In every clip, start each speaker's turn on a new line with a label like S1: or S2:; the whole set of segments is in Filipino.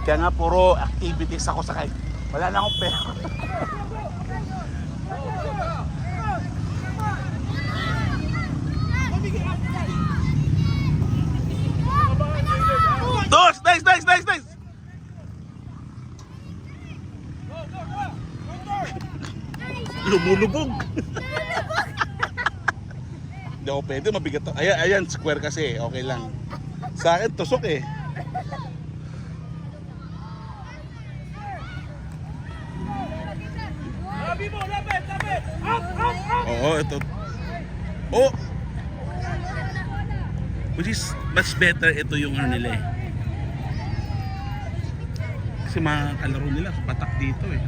S1: Kaya nga puro activities ako sa kahit wala na akong pera. Dos! Nice! Lumulubog! Hindi ako pwede, mabigat. Ayan, square kasi, okay lang. Sa akin, tusok eh. Oo, ito. Oh! Which is much better ito yung ano nila eh. Kasi mga kalaro nila patak dito eh.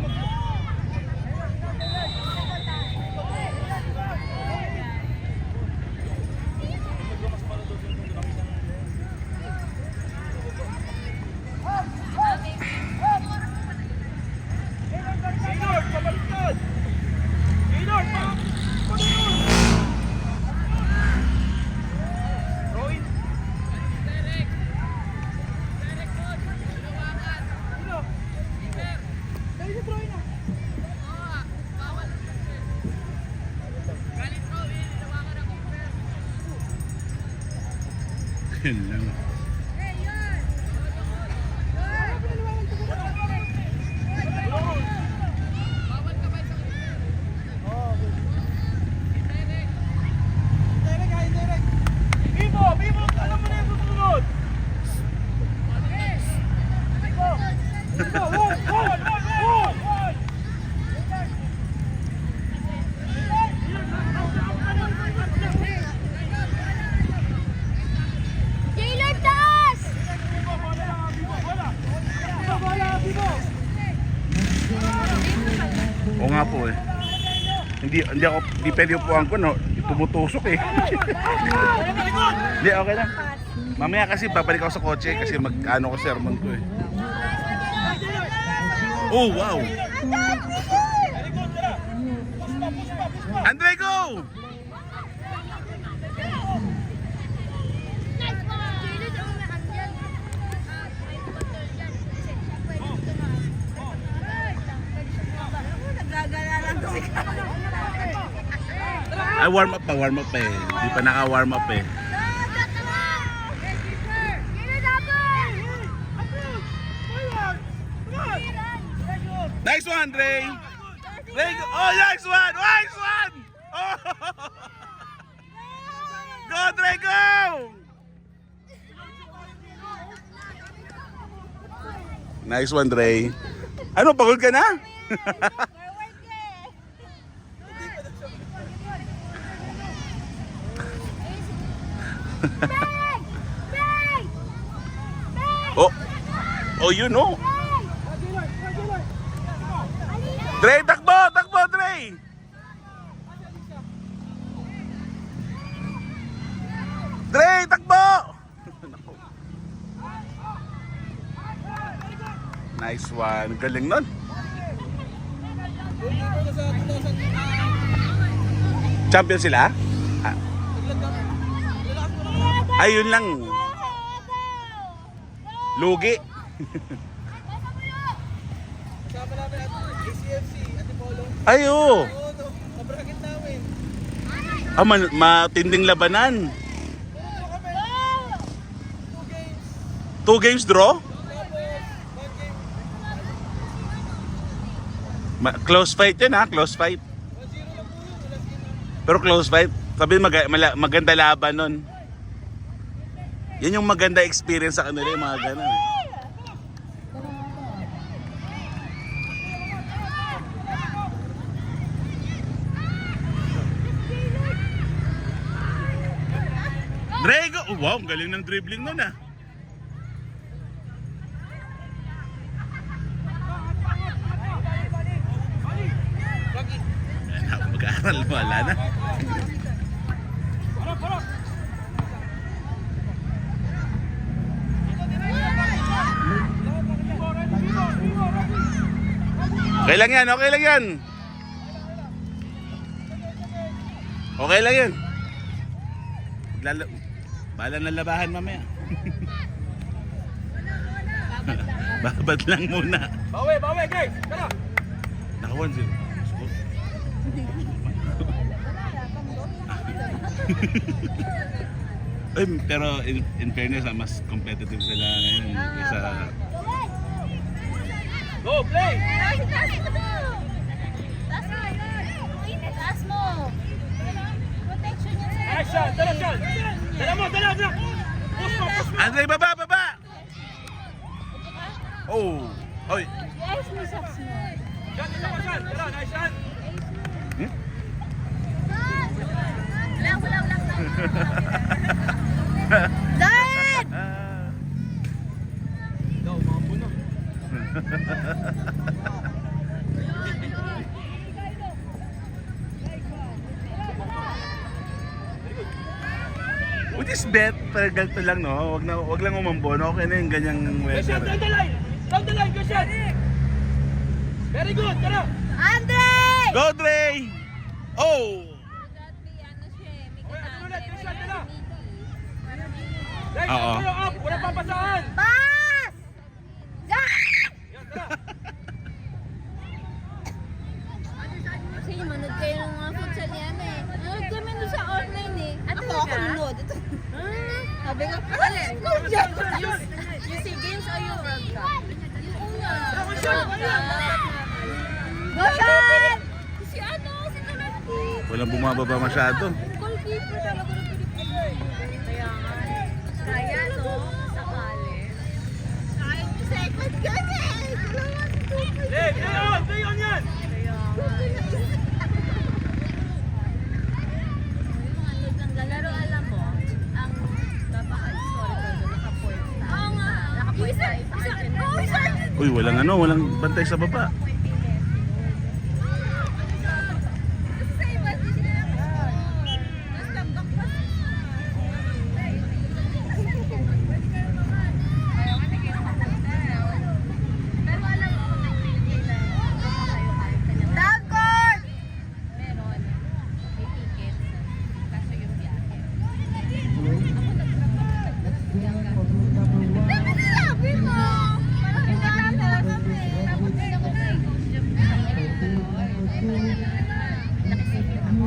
S1: Yun lang. Oo nga po eh. Hindi pwede upuan ko, no? Tumutusok eh. Hindi, okay lang. Mamaya kasi babalik ako sa kotse kasi mag-ano ko sermon ko eh. Oh, wow! Andre, go! Ay, warm up pa eh. Hindi pa naka-warm up eh. Nice one, Dre! Oh, nice one! Nice one! Oh! Go, Dre, go! Nice one, Dre. Ano, pagod ka na? Oh, you know. Dre, takbo, Dre. Dre, takbo. Nice one. Galing nun. Champion sila? Ayun lang. Lugi. Ayo. Matinding labanan. 2 games draw? Close fight yan ha, close fight. Pero close fight, sabi maganda laban nun. Yan yung maganda experience sa kanila, yung mga ganun. Drego! Oh, wow, ang galing ng dribbling nun ah. Mag-aaral, wala na. Okay lang yan, okay lang yan. Okay lang yan. Bahala na labahan mamaya. Babad lang muna.
S2: Bawi, guys! Tara!
S1: Naka 1-0. Ay, pero in fairness, mas competitive sila ngayon kaysa...
S2: Go, play!
S3: Taas mo! Protection yan sa
S2: Nice shot! Dala, shot! Dala mo! Push mo!
S1: Andre, baba! Oh! Oy!
S3: Yes, may shots mo.
S2: Shot, isa pa shot! Dala, nice shot!
S1: Hmm?
S3: Wala. Dad!
S2: Daw, mga puno.
S1: Which is bet, pero ganito lang, no? Wag lang umambon. Okay na yung ganyang
S2: Good shot,
S1: weather.
S2: down the line! Down the line, good shot! Very good, tara!
S3: Andre!
S1: Go, Dre! Oh!
S2: Guys,
S1: Oo.
S2: kayo up! Walang papasaan!
S3: Pass! Dad!
S2: Yan, tara!
S3: Kasi manood kayo ng mga futsal yan eh. Nanood kami doon sa online eh. Ako nanood. Sabi ko, go dyan! You see games or you World Cup? Yung nga. Go shot! Si ano? Si Tanati.
S1: Walang bumababa masyado.
S3: Goalkeeper talaga ng Pilipinas. Kaya nga. Kaya no? Sakali. Kahit second kami.
S2: Play on yan!
S3: Laro, alam mo, ang napaka-historical na naka-points tayo. Oo nga. Naka-points tayo sa Argentina.
S1: Uy, walang bantay sa baba.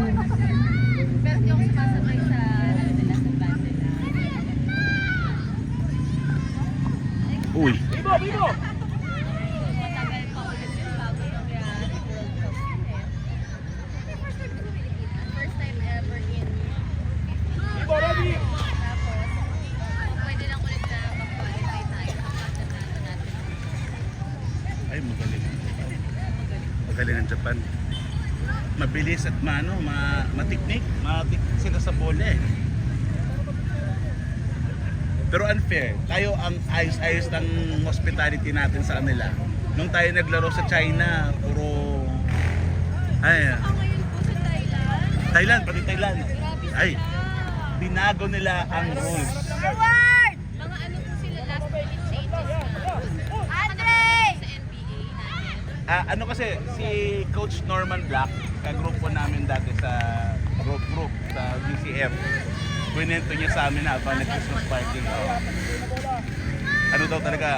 S3: Pero hindi ako sumasabay sa ano nila sa band nila.
S1: Uy,
S2: Bibo!
S3: Matagal pa ulit yung bago nangyari World Cup yun eh. First time ever in.
S2: Bibo, ready!
S3: Tapos, pwede lang ulit na mag-qualify tayo kapag nanalo natin.
S1: ay magaling. Magaling ang Japan. Mabilis at matiknik. Matiknik sila sa bola eh. Pero unfair. Tayo ang ayos-ayos ng hospitality natin sa kanila. Nung tayo naglaro sa China, puro... Ay,
S3: Ako ngayon po sa Thailand.
S1: Thailand, pati Thailand.
S3: Grabe
S1: Ay,
S3: sila.
S1: binago nila ang rules.
S3: Forward! Mga ano po sila last minute changes na. Andre! Sa NBA natin.
S1: Ano kasi, si Coach Norman Black, ka-group namin dati sa group sa DCF. Kwento niya sa amin na habang nag-Christmas party. Ano daw talaga,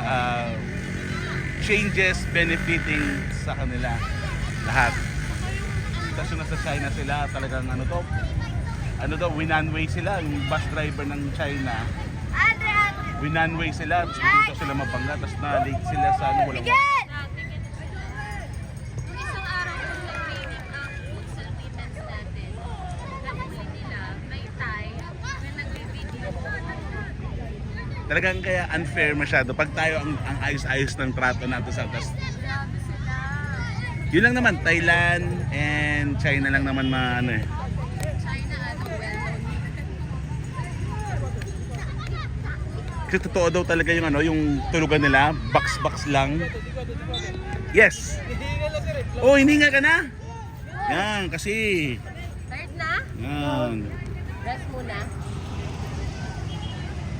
S1: changes benefiting sa kanila. Lahat. Tapos yung nasa China sila, talagang winanway sila. Yung bus driver ng China, winanway sila. Tapos dito sila mabangga. Tapos na-late sila sa walang
S3: Nung isang araw ko nag-training ang futsal women's natin. Nahuli nila, may tie na nag-video.
S1: Talagang kaya unfair masyado. Pag tayo ang ayos-ayos ng trato natin sa atas.
S3: Grabe sila.
S1: Yun lang naman, Thailand and China lang naman
S3: China, well-known.
S1: Kasi totoo daw talaga yung yung tulugan nila, box lang. Yes. Oh, hininga ka na? Yan, kasi.
S3: Tired na?
S1: Yan.
S3: Rest muna.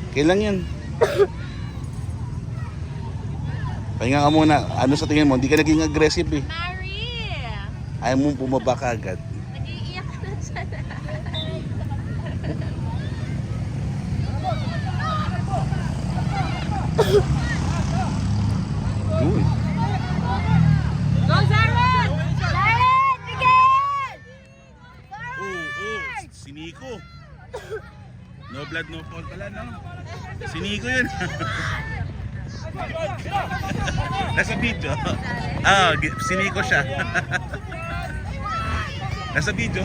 S1: Kailan yan? Pahinga ka muna. Ano sa tingin mo? Hindi ka naging aggressive eh.
S3: Marie!
S1: Ayaw mo bumaba ka agad.
S3: Nag-iiyak na siya na.
S1: blood, no fault pala, no? Si Nico yun. Nasa video. Si Nico siya. Nasa video.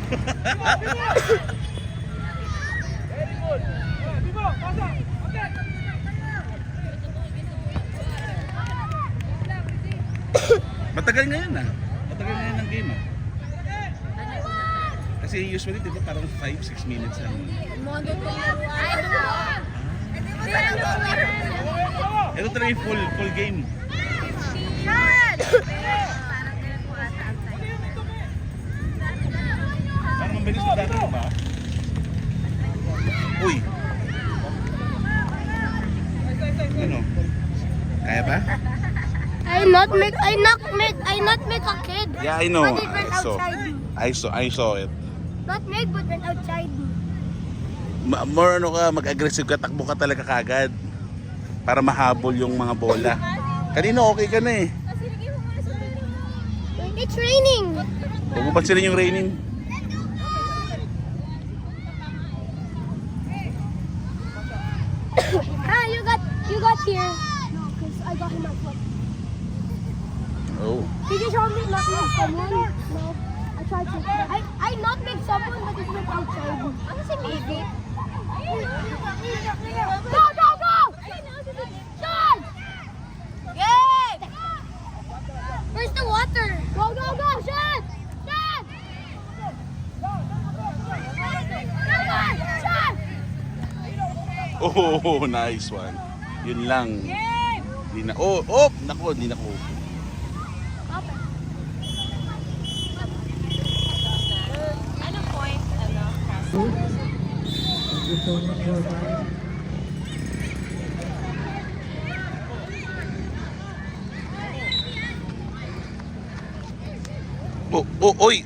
S1: Matagal ngayon ah. Matagal ngayon ang game ah. Kasi usually dito parang 5-6 minutes lang.
S3: Mondo po laruan.
S1: Ito talaga yung full game.
S3: Shot! Parang ganun po ata ang time.
S1: Parang mabilis na dati ba? Uy! Ano? Kaya ba?
S4: I not make a kid.
S1: Yeah, I know.
S4: But it went outside.
S1: I saw it.
S4: Not make, but went outside.
S1: More ano ka, mag-aggressive ka, takbo ka talaga kagad. Para mahabol yung mga bola. Kanina okay ka na eh.
S4: It's raining.
S1: Huwag mo pansinin yung raining.
S4: You got here. No, because I got him my foot.
S1: Oh.
S4: Did you show me not make someone? No. I tried to. I not make someone, but it went outside. Ano si Miggy? Go, go, go! Sean!
S3: Yay!
S4: Where's the water? Go, go, go! Sean! Sean! Sean!
S1: Oh, nice one. Yun lang. Hindi na, naku, hindi na ko.
S3: Ano point?
S1: Oy!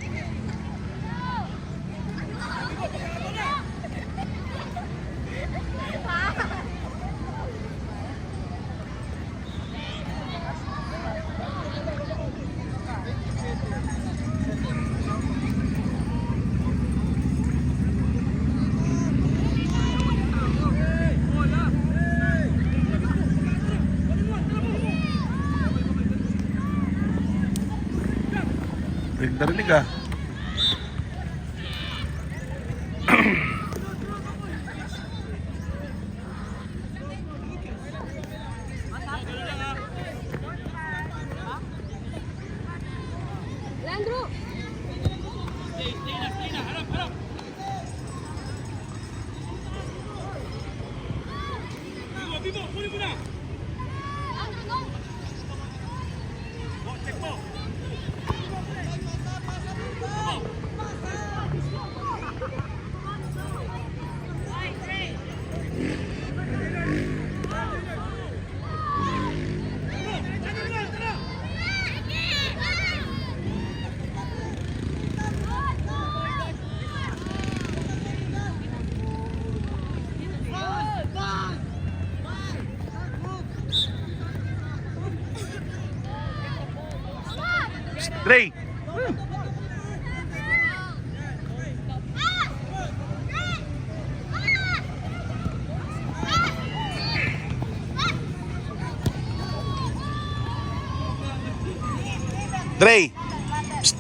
S1: Narinig ah.
S4: Landro!
S1: Dre! Dre! Psst.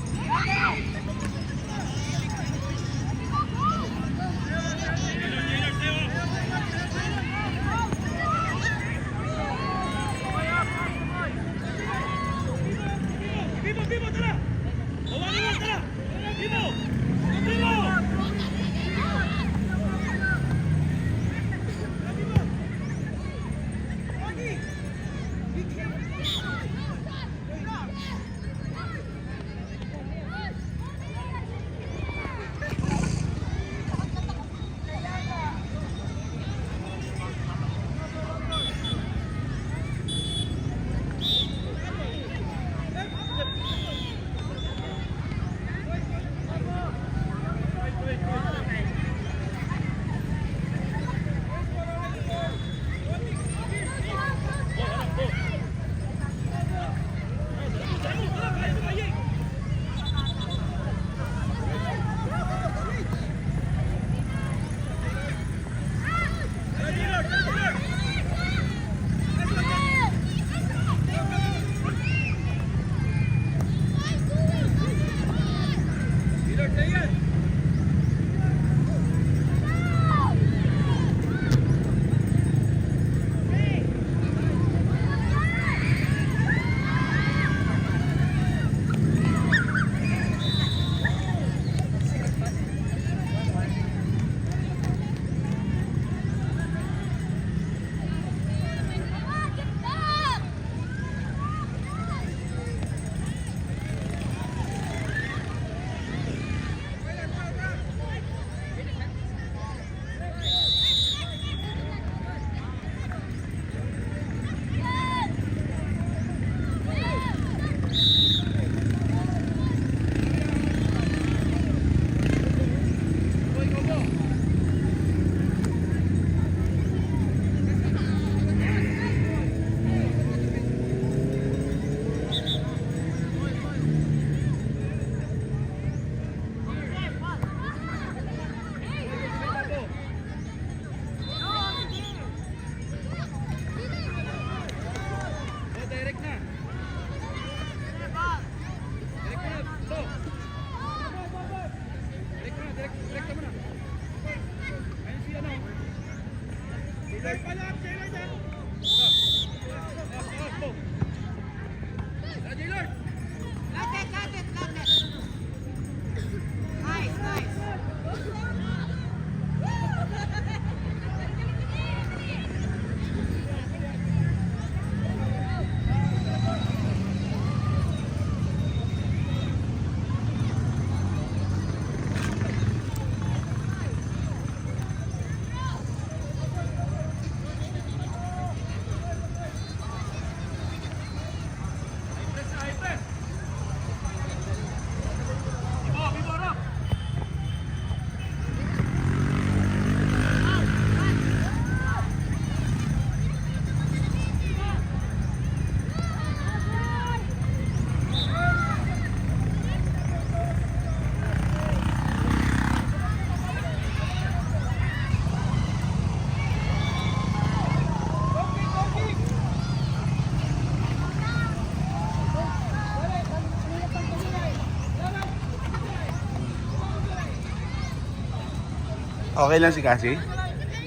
S1: Okay lang si Cassie?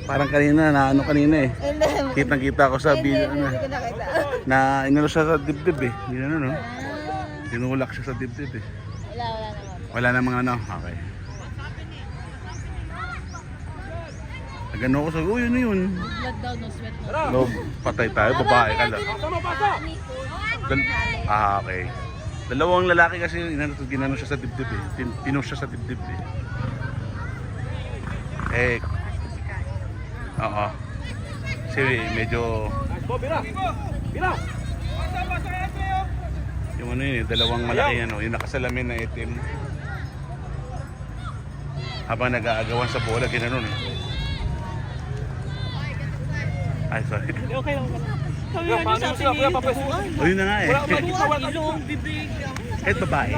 S1: Parang kanina, na ano kanina eh. Kitang-kita ko sa video
S3: Hindi ko nakita.
S1: na inano siya sa dibdib eh. Ginano no? Tinulak siya sa dibdib eh.
S3: Wala naman.
S1: Wala namang ano. Okay. Nagano ko sa, uy, ano yun?
S3: Blood daw, no sweat no.
S1: No, patay tayo, babae ka lang.
S3: Pasa.
S1: Okay. Dalawang lalaki kasi ginano siya sa dibdib eh. Pinush siya sa dibdib eh. Oo. Kasi medyo yung ano yun eh, dalawang malaki ano, yung nakasalamin na itim. Habang nag-aagawan sa bola, ginanon eh. Ay, sorry.
S2: Okay lang. Sabi nga niyo sa akin eh, tubuan.
S1: O yun na nga eh.
S2: Tubuan, ilong, bibig.
S1: Kahit babae.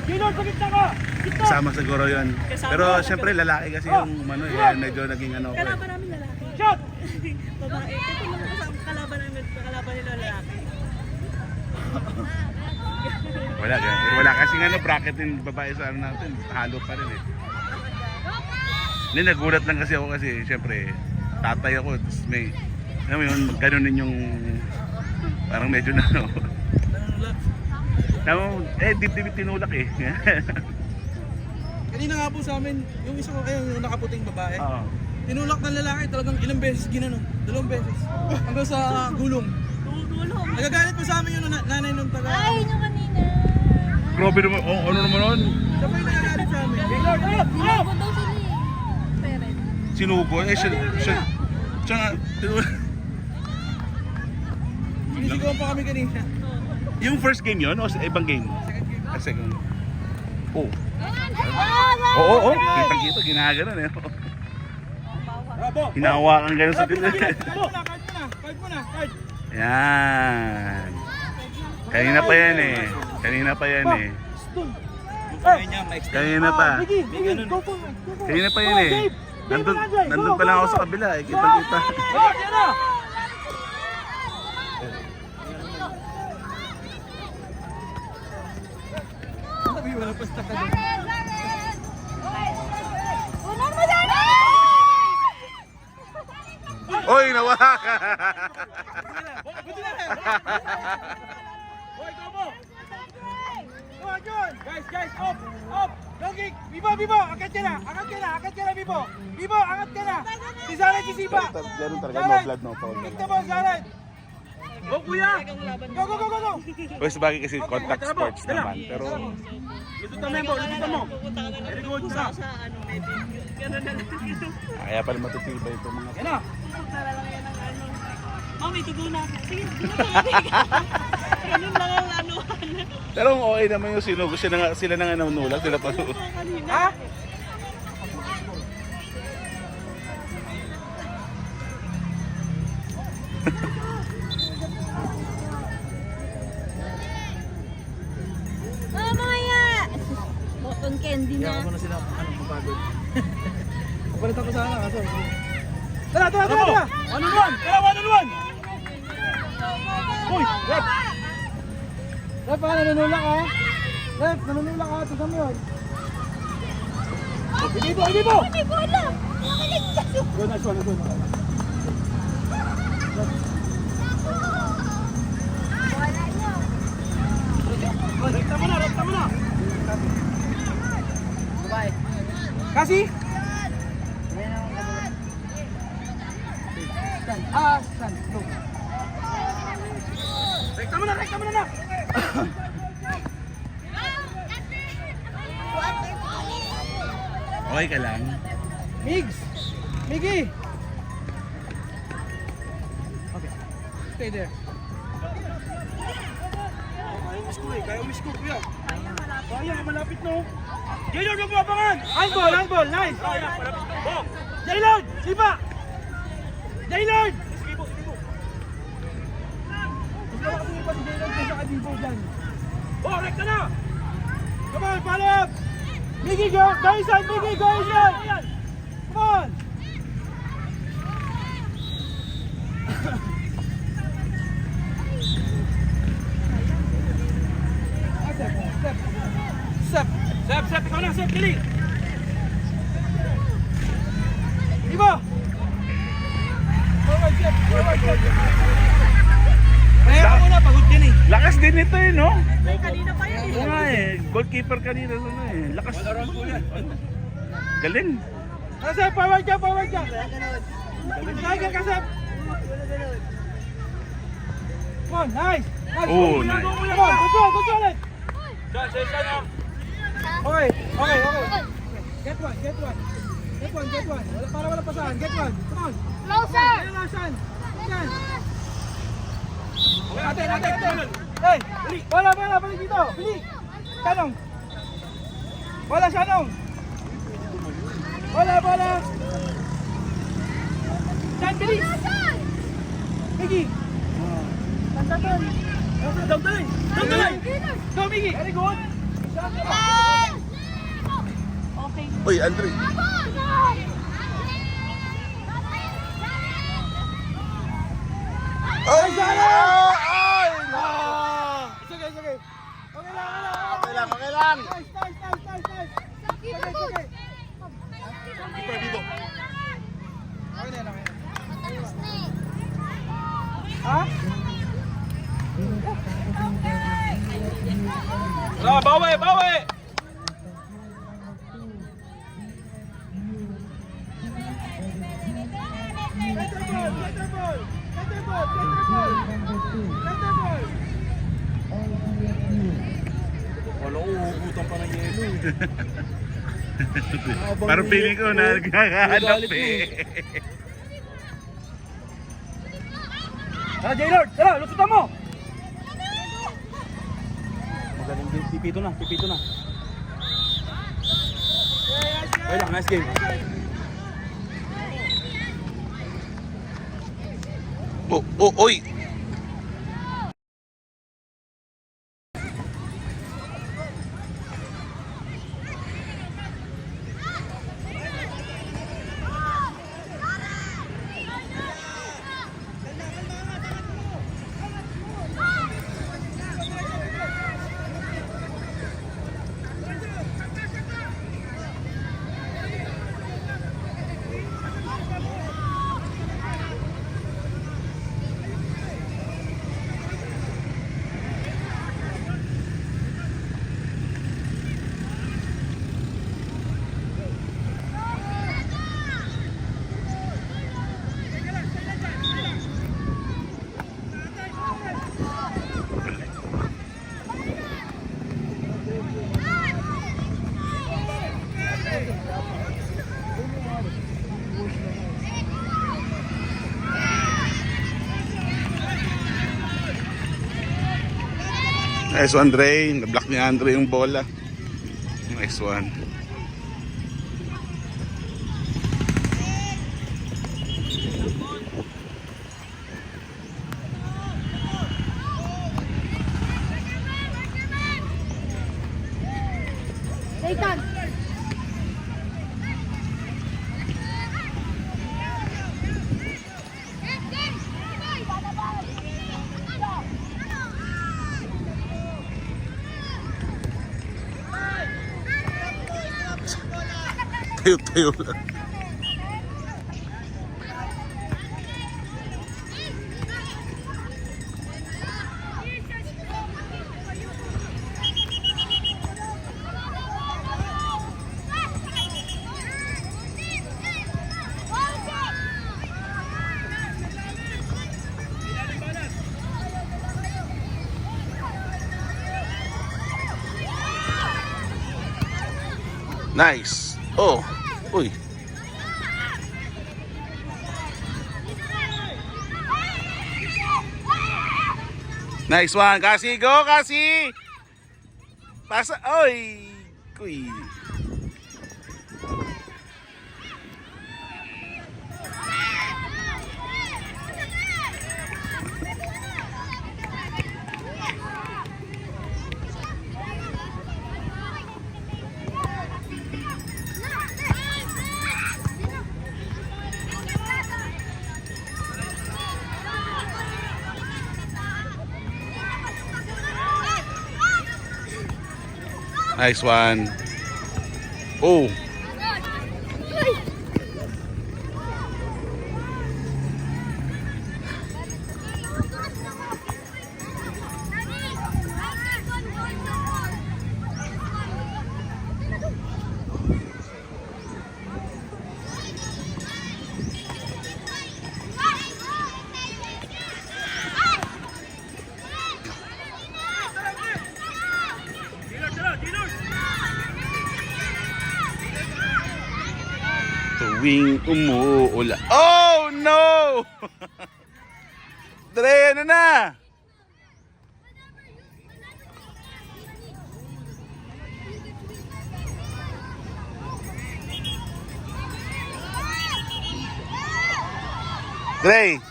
S2: Gilon, sa gitna ka!
S1: Kasama siguro yun. Pero syempre lalaki kasi yung ano eh, medyo naging ano ko eh.
S3: Kalaban namin lalaki.
S2: Shot!
S3: Babae. Ito naman kasama kalaban nila lalaki.
S1: Wala kasi nga no, bracket yung babae sa ano natin. Halo pa rin eh. Hindi, nagulat lang kasi ako kasi syempre tatay ako. Tapos may, alam mo yun, gano'n din yung parang medyo na ano. Dip-dip tinulak eh.
S5: Kanina nga po sa amin, yung isa ko kayo, yung nakaputing babae.
S1: Oo.
S5: Tinulak ng lalaki talagang ilang beses ginano. 2 beses. Hanggang sa gulong.
S3: Gulong.
S5: Nagagalit po sa amin yung nanay nung taga.
S3: Ay, yung kanina.
S1: Grabe naman, ano naman nun?
S5: Siya pa yung nagagalit sa amin.
S3: Gulong daw sila eh. Parent.
S1: Sinubo, siya nga, tinulak.
S5: Sinisigawan pa kami kanina.
S1: Yung first game yun o sa ibang game? Second. Oh. Oo, kitang-kita, ginaganon eh. Hinahawakan gano'n sa dito.
S5: Card mo na.
S1: Yan. Kanina pa yan eh. Kanina pa yan eh. Kanina pa. Kanina pa yan eh. Nandun pa lang ako sa kabila eh. Kitang-kita.
S5: Sabi, wala pa sa taga.
S3: Unan mo sana!
S1: Oy, nawakan!
S2: Hoy, Gobo! Oh, John! Guys, up! Long kick! Bibo! Akat ka na, Bibo! Bibo, akat ka na! Si Zaret, si Siba!
S1: Ganun talaga, no blood, no foul.
S2: Kick na mo, Zaret! Go, kuya! Go!
S1: Pwes bagay kasi contact sports naman. Pero
S2: Lutot na membo, lutot mo! Very good, sa!
S1: kaya pala matutibay itong mga...
S2: Yan na!
S3: Mami, tugo na. Sige, ganun lang ang ano.
S1: Pero okay naman yung sinugo. Sila na nga nanunulag. Sila pa.
S2: Ha?
S3: Mamaya! Cotton candy na.
S5: Ako na sila, mapagod. Kapalitan ko sana kaso.
S2: Tara! One-on-one! Uy! Rep!
S5: Rep, nanunulak ka? Rep, nanunulak ka? Tignan mo yun.
S2: Ibibo!
S3: May bola! Nakaligtas yung...
S5: Good, nice one.
S3: Wala nyo.
S2: Rekta mo na!
S5: Bye.
S2: Kasi?
S5: Stand. Go.
S2: Rekta mo na!
S1: Okay ka lang?
S5: Miggy! Okay. Stay there.
S2: Kaya umis ko, kuya. Kaya, malapit no. Jaylord, huwag mo abangan! Handball, nice! Jaylord, sipa! Jaylord!
S5: Gusto ko kasi pa si Jaylord kaysa ka Divo dyan.
S2: Oh, rekta na! Come on, follow up! Miggy, go inside! Come on!
S5: Step.
S2: Sep, ikaw na, Sep, dali!
S1: Lakas din ito eh, no?
S3: Kanina pa yan
S1: Oo nga eh. Goalkeeper kanina ano eh. Lakas. Galing.
S2: Kasep, forward ka, forward ka. Tiger, Kasep. Come on, nice. Nice.
S1: Oh, nice.
S2: Come on, good ulit. Okay, okay, okay. Get one, get one. Get one, get one. Para wala pasahan. Get one. Come on.
S4: Closer!
S2: Ayan na, Shan. Shan. Ate. Hey, bili. Bola, balik dito. Bili. Shanong. Bola, Shanong. Bola. Shan, bilis. Miggy. Down the line. Go, Miggy. Very good.
S1: Uy, Andre. Ay! Ay! No!
S2: Sige. Okay lang.
S1: Okay lang.
S2: Nice. Sige.
S1: Dito.
S2: Okay na. Ha? Bawi!
S5: Wala ko, hugutan pa ng yelo.
S1: Parang feeling ko na nagkakahanap eh.
S2: Tara, Jaylord! Tara, lusutan mo!
S5: Magaling din, pipito na. Okay lang, nice game.
S1: Oy! Nice one, Dre. Na-block ni Andre yung bola. Nice one.
S4: Nathan!
S1: Tayo lang. Nice. Oh. Uy. Nice one, Kasi. Go, Kasi. Pasa. Oy. Uy. Nice one. Oh. Tuwing umuulan. Oh no! Dre, ano na? Dre!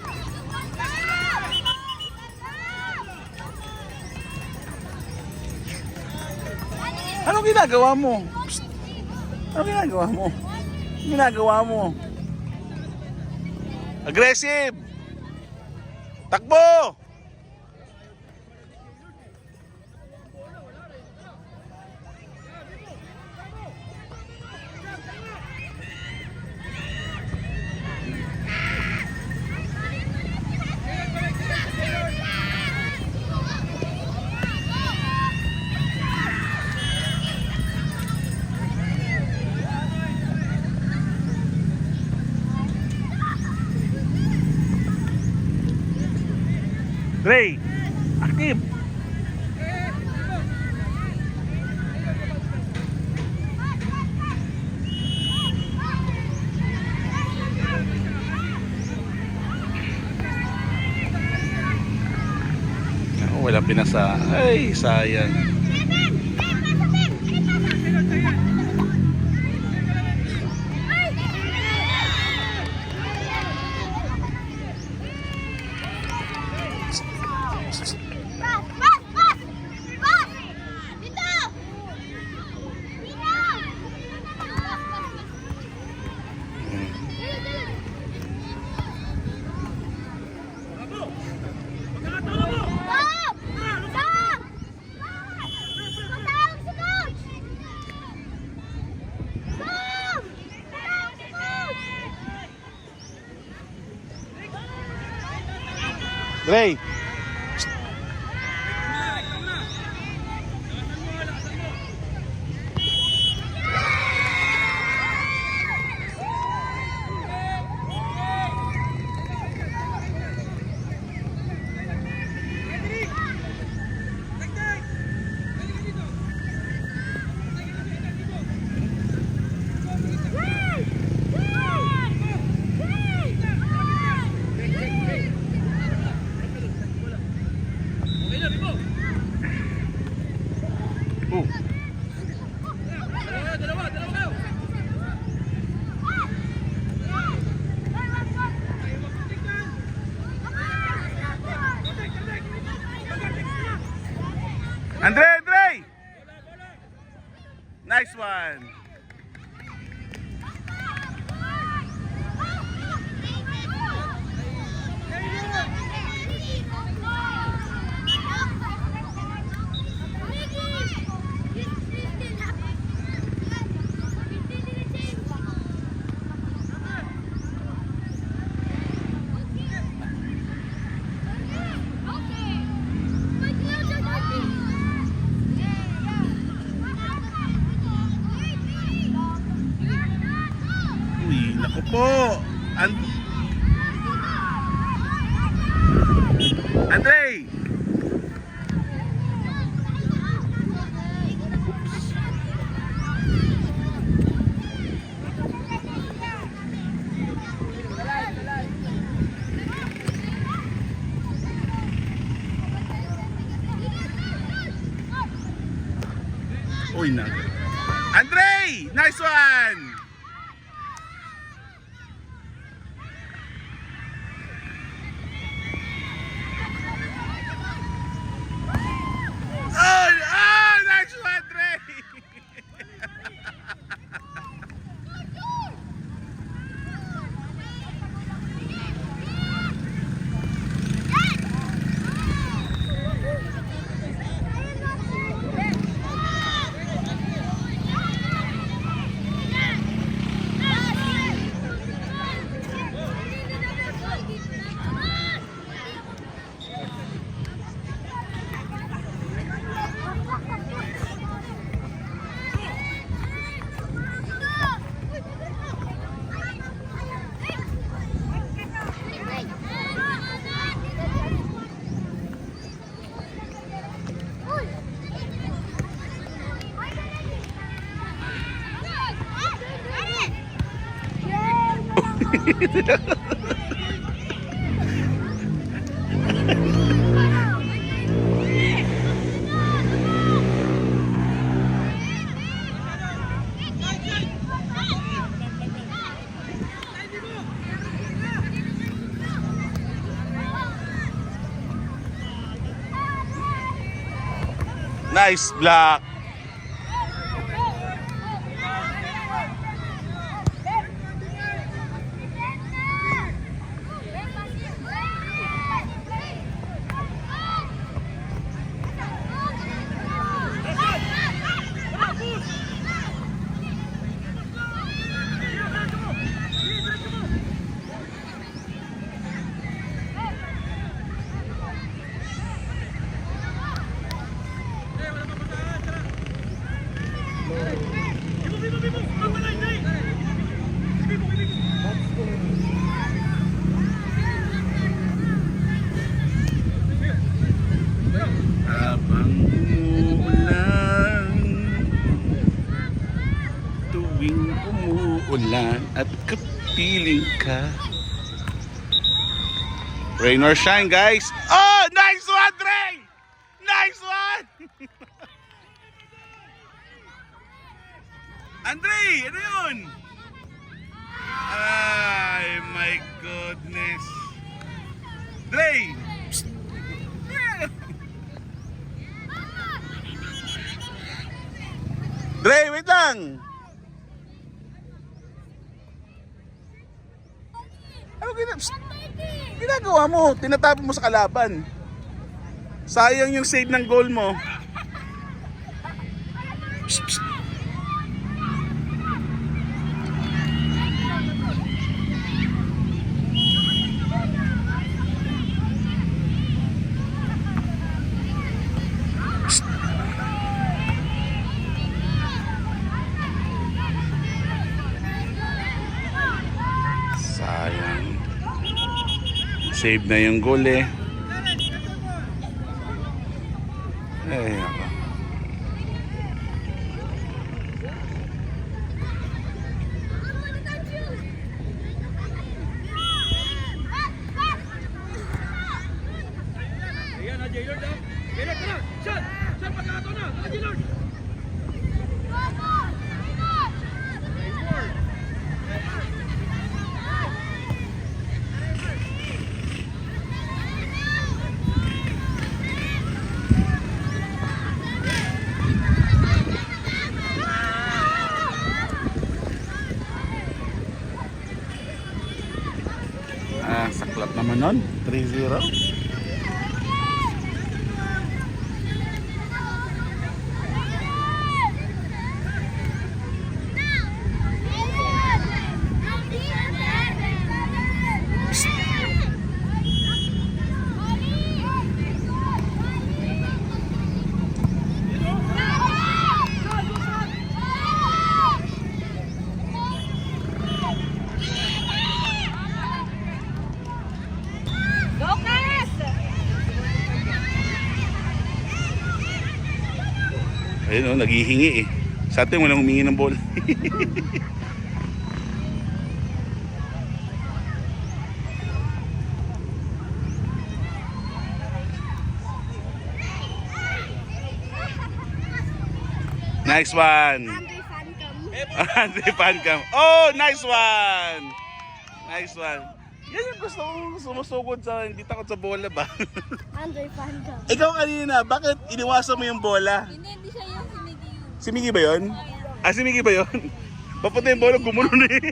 S1: Anong ginagawa mo? Psst. Anong ginagawa mo? Anong ginagawa mo? Aggressive! Takbo! Ray, active. Oh, wala pinasa. Ay, sayang. Ray. Oh. Andre! Nice one. Uy, naku po. Andre! Uy, na. Andre! Nice one! Oh, nice one, Andre! Nice block. Habang umuulan, tuwing umuulan at kapiling ka. Rain or shine, guys. Oh, nice one, Dre! Nice one! Andre, ano yun? Ay, my goodness. Dre! Psst. Dre, wait lang! Ano ginagawa mo? Tinatapon mo sa kalaban. Sayang yung save ng goal mo. Psst, psst. Sayang. Save na yung goal eh. Ay, ako.
S2: Ayan, na J-Lord ah. J-Lord, tara! Shot! Shot, pagkakato na! Tara, J-Lord!
S1: Saklap naman nun. 3-0. Ayun o, naghihingi eh. Sa atin walang humingi ng ball. Nice one. Andre Fancam. Oh, nice one. Nice one. Yan yung gusto kong sumusugod sa, hindi takot sa bola ba?
S4: Andre Fancam.
S1: Ikaw kanina, bakit iniwasan mo yung bola?
S3: Hindi siya yung si Miggy yun.
S1: Si Miggy ba yun? Ah, si Miggy ba yun? Papunta yung bola, gumunon eh.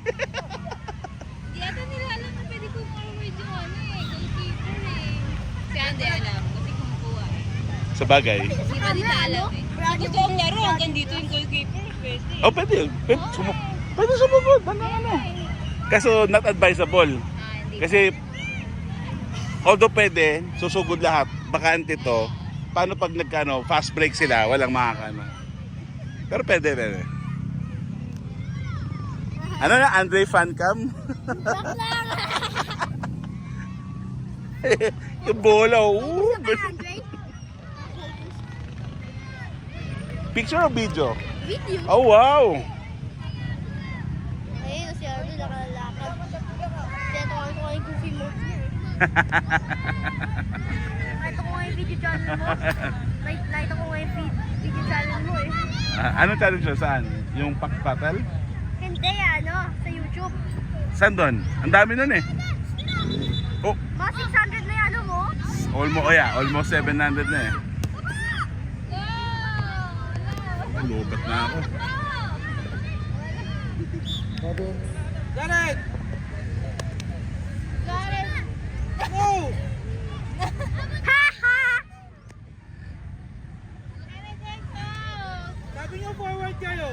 S3: Di ata nila alam na pwede kumuha yung goalkeeper eh. Si Andy alam, kasi kumukuha eh.
S1: Sa bagay.
S3: Hindi pa nila alam eh. Gusto kong laro, hanggang dito yung goalkeeper, pwede.
S1: Oh, pwede. Pwede sumugod. Ano. Kaso not advisable.
S3: Hindi.
S1: Kasi although pwede, susugod lahat, bakante to. Paano pag nagkano, fast break sila, walang makakano. Pero pwede. Ano na, Andre Fancam? Yung bola,
S4: Andre?
S1: Picture or video?
S4: Video.
S1: Oh, wow!
S4: Ayun, si Arlo nakalakad. Nakita ko nga yung video channel mo. Nakita ko nga yung video channel mo eh.
S1: Anong challenge yun? Saan? Yung pack battle?
S4: Hindi sa YouTube.
S1: Saan doon? Ang dami nun eh. Oh,
S4: Mga 600 na yung mo.
S1: almost 700 na eh. Lubat na ako.
S2: Jared!
S3: Jared!
S2: Go! Sabi niyo forward kayo.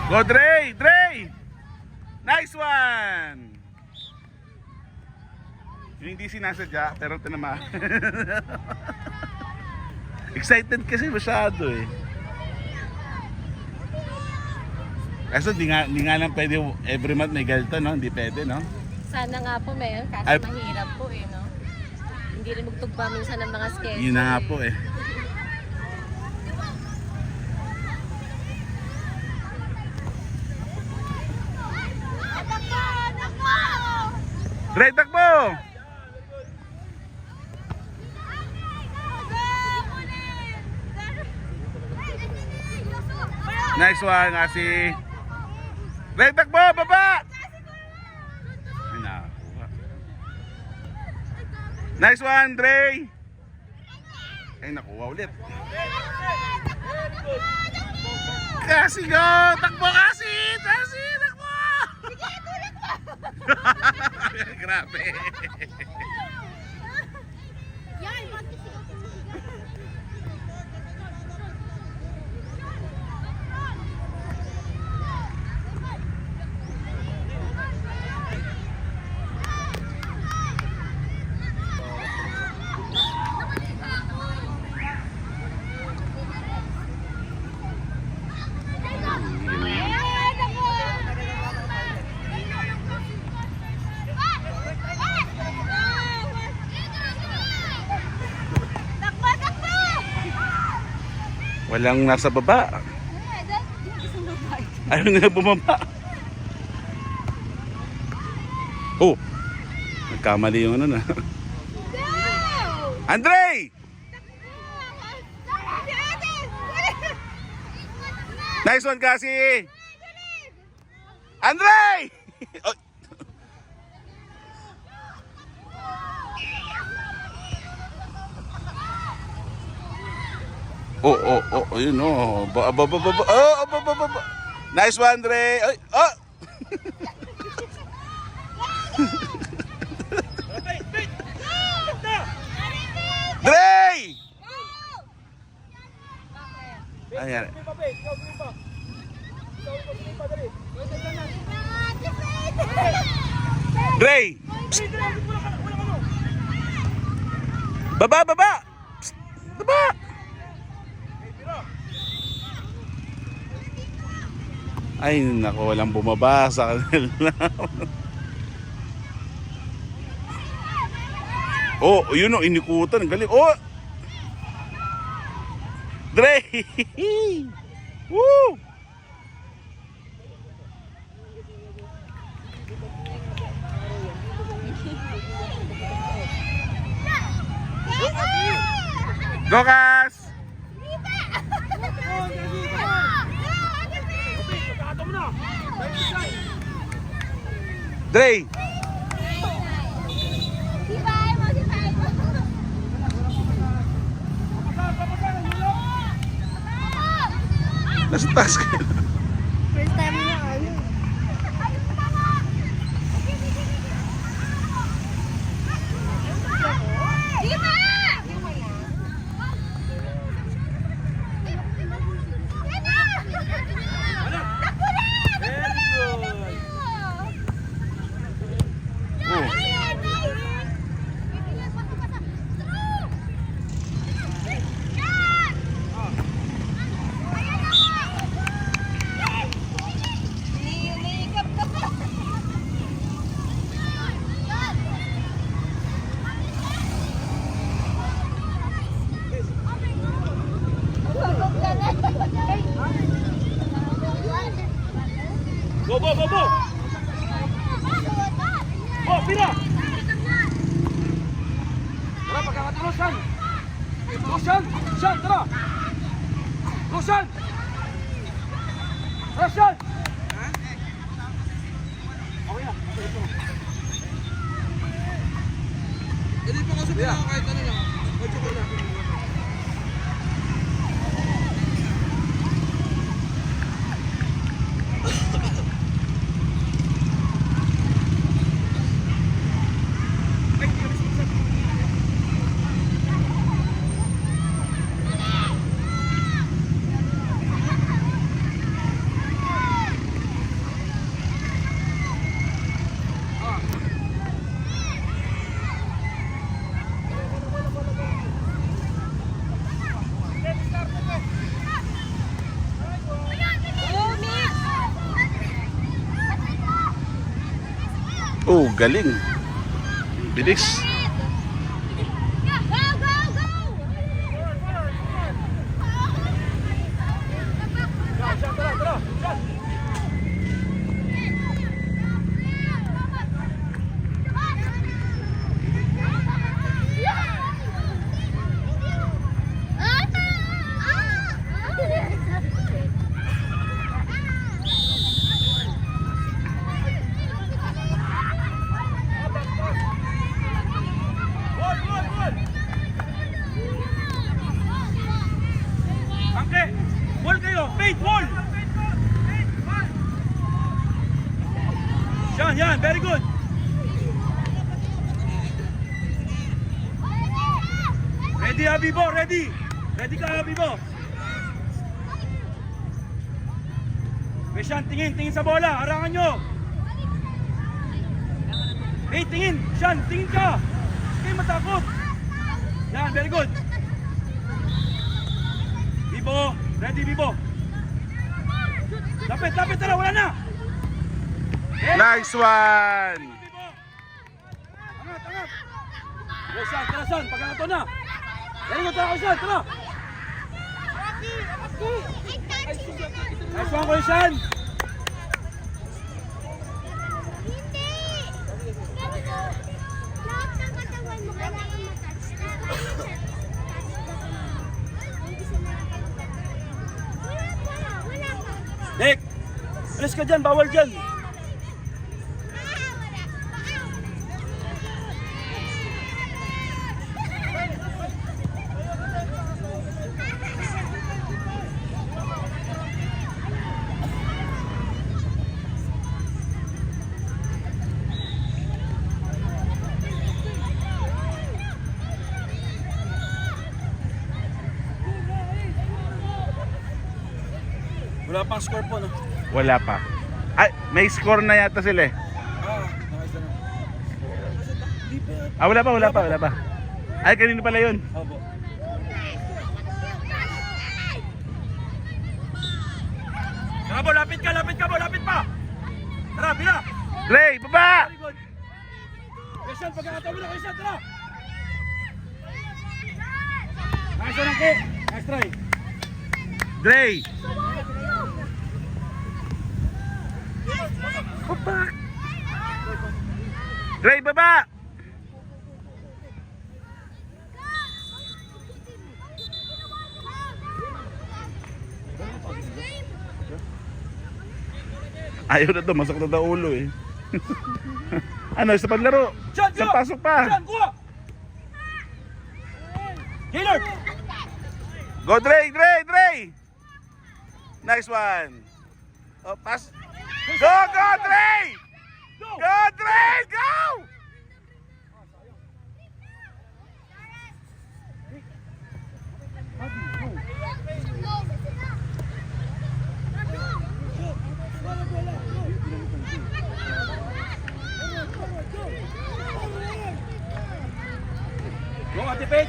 S1: Go Dre! Dre! Nice one! Yung hindi sinasadya, pero tinama. Excited kasi masyado eh. Kaso di nga lang pwede every month may galto, no? Hindi pwede, no?
S3: Sana nga po meron, kasi
S1: Ay,
S3: mahirap po eh, no? Hindi rin magtugpa minsan ng mga schedule.
S1: yun na nga po eh. Dre, takbo! Nice one, Asi. Dre, takbo! Baba! Ay, nakuha. Nice one, Dre! Ay, nakuha ulit. Kasi go! Takbo kasi! Kasi! Takbo! Grabe.
S4: Yan, magkisigaw.
S1: Walang nasa baba. Ayaw nila bumaba. Oh! Nagkamali yung ano na. Andre! Nice one, Kasi! Andre! Oh, yun oh. Nice one, Dre. Ay, oh! Dre! Ayan. Dre! Psst. Baba! Psst. Baba! Ay, nako, walang bumaba sa kanila. Oh, yun o, inikutan. Ang galing. Oh! Dre! Woo! Go, Kas! Dre! Nasa taas ka.
S4: First time na
S2: Roshan! Roshan! Roshan, tara! Roshan! Roshan! Okay na.
S5: Hindi pa kasi kahit ano lang. Ocho ko lang.
S1: Oh, galing. Bilis.
S2: Angke! Wall kayo! Faith, wall! Yan, very good! Ready, Habibo, ready! Ready ka, Habibo! Shan, tingin sa bola, harangan nyo! Hey, tingin! Shan, tingin ka! Huwag kayo matakot! Yan, very good! Bibo, ready Bibo. Lapit, tara, wala na.
S1: Nice one!
S2: Bibo. Angat. San, tara San, pagkakato na. Very good, tara San, tara. Nice one, San. Nick, alis ka dyan, bawal dyan. Wala pang score po, no?
S1: Wala pa. Ay, may score na yata sila eh.
S5: Nakasa na.
S1: Wala pa. Ay, kanino pala yun?
S5: Opo.
S2: Tara bo, lapit pa! Tara, pila!
S1: Dre, baba!
S2: Very good! Christian, pagkakataon mo na, Christian, tara! Nice one, Angke! Nice try!
S1: Dre! Baba! Dre, baba! Ayaw na to, masakit na ulo eh. Ano, sa paglaro? Sa pasok pa!
S2: Sean, kuha! Gaylord!
S1: Go Dre! Nice one! Oh, pass! Go Dre! Go Dre! Go!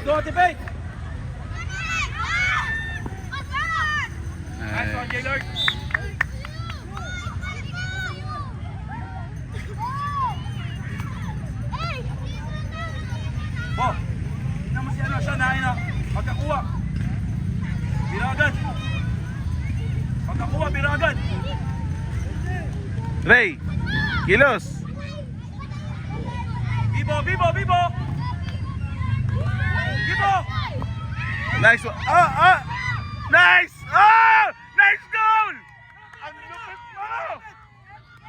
S2: Go, Ate Faith! Nice one, Gaylord! Bo, tignan mo si ano, siya nahin na. Pagkakuha. Bira agad.
S1: Ray, kilos.
S2: Bibo!
S1: Nice one. Oh! Nice! Oh! Nice goal! Ang lupit mo!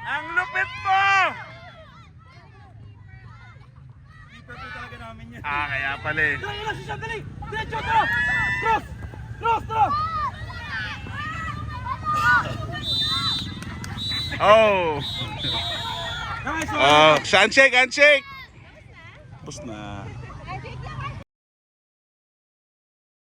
S1: Ang lupit mo!
S2: Keeper po talaga namin yan.
S1: Kaya pala eh.
S2: Dali, ilang siya, dali! Diretso, tara! Cross! Cross, tara!
S1: Oh!
S2: Nice one!
S1: Oh, handshake! Tapos na.